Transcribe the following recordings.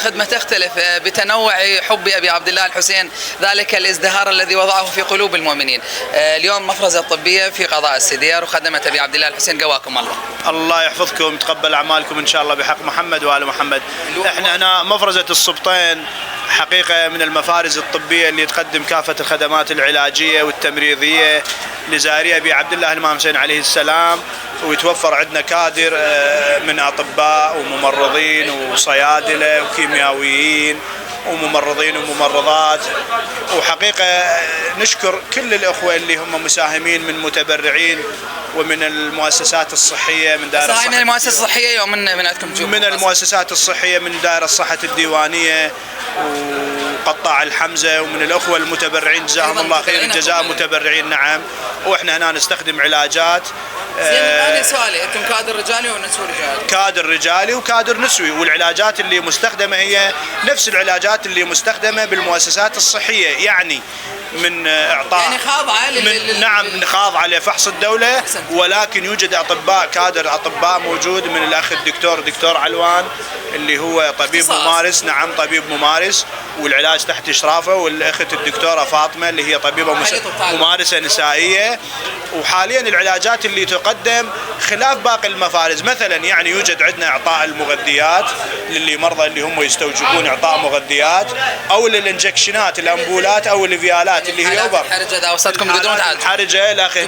الخدمة تختلف بتنوع حب أبي عبد الله الحسين، ذلك الازدهار الذي وضعه في قلوب المؤمنين. اليوم مفرزة طبية في قضاء السدير وخدمة أبي عبد الله الحسين، قواكم الله. الله يحفظكم، تقبل أعمالكم إن شاء الله بحق محمد وآل محمد. إحنا هنا مفرزة السبطين حقيقة من المفارز الطبية اللي تقدم كافة الخدمات العلاجية والتمريضية لزائري أبي عبد الله الإمام حسين عليه السلام، ويتوفر عندنا كادر من أطباء وممرضين وصيادلة وكيميائيين وممرضين وممرضات. وحقيقة نشكر كل الأخوة اللي هم مساهمين من متبرعين ومن المؤسسات الصحية، من دائرة الصحة من المؤسسات الصحية ومن عندكم من المؤسسات الصحية، من دائرة الصحة الديوانية وقطاع الحمزة، ومن الأخوة المتبرعين جزاهم الله خير الجزاء، متبرعين نعم. وإحنا هنا نستخدم علاجات. زين، سؤالي، أنتم كادر رجالي ونسوي رجالي؟ كادر رجالي وكادر نسوي، والعلاجات اللي مستخدمة هي نفس العلاجات اللي مستخدمة بالمؤسسات الصحية، يعني من إعطاء يعني خاضعة نعم خاضعة لفحص الدولة، ولكن يوجد أطباء، كادر أطباء موجود من الأخ دكتور علوان اللي هو طبيب ممارس، نعم طبيب ممارس والعلاج تحت إشرافه، والأخت الدكتورة فاطمة اللي هي طبيبة ممارسة نسائية. وحاليا العلاجات اللي تقدم خلاف باقي المفارز، مثلا يعني يوجد عندنا إعطاء المغذيات للي مرضى اللي هم يستوجبون إعطاء مغذيات، أو للإنجكشنات الأمبولات أو الفيالات اللي هي أوبر الحرجة إذا وصلتكم بدون تعالج الحرجة إلى آخره.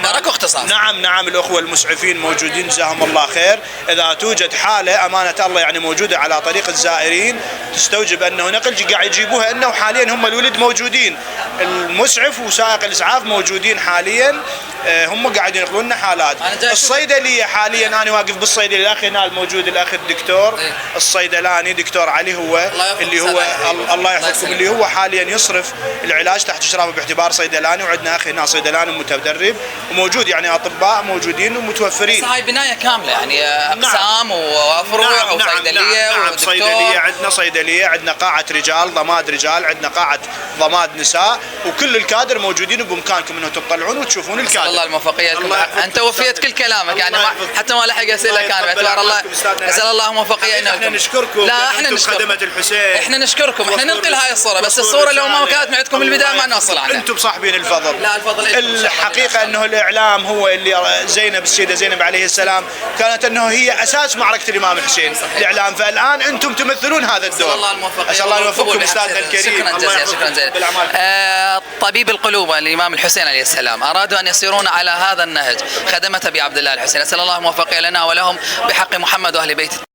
نعم الأخوة المسعفين موجودين جزاهم الله خير. إذا توجد حالة أمانة الله يعني موجودة على طريق الزائرين تستوجب أنه نقل قاعد يجيبوها، أنه حاليا هم الولد موجودين، المسعف وسائق الإسعاف موجودين حاليا، هم قاعدين ينقلون لنا حالات. الصيدليه حاليا انا واقف بالصيدليه، الاخ هنا الموجود الاخ الدكتور الصيدلاني دكتور علي، هو اللي هو الله يحفظكم، اللي هو حاليا يصرف العلاج تحت اشرافه باعتبار صيدلاني. وعندنا اخ هنا صيدلاني متدرب وموجود، يعني اطباء موجودين ومتوفرين. هاي بنايه كامله يعني اقسام وفروع وصيدليه نعم صيدليه، عندنا صيدليه، عندنا قاعه رجال ضماد رجال، عندنا قاعه ضماد نساء، وكل الكادر موجودين بامكانكم انه تطلعون وتشوفون الكادر. الله الموفقيه لكم، انت وفيت كل كلامك يعني حتى ما لحق اسئله كان باعتبار الله. نسال الله الموفقيه انكم. احنا نشكركم. لا احنا نشكركم خدمه الحسين، احنا نشكركم، احنا ننقل هاي الصوره، بس الصوره لو ما كانت من عندكم البدايه ما نوصل عنها. انتم صاحبين الفضل. لا الفضل الحقيقه انه الاعلام هو اللي زينب السيده زينب عليه السلام كانت انه هي اساس معركه الامام الحسين الاعلام، فالان انتم تمثلون هذا الدور. الله الموفقيه. اسال الله يوفقكم استاذنا الكريم. شكرا جزيلا شكرا جزيلا. طبيب القلوب الامام الحسين عليه السلام ارادوا ان يسيرون على هذا النهج، خدمة أبي عبد الله الحسين، أسأل الله الموفقية لنا ولهم بحق محمد وأهل بيته.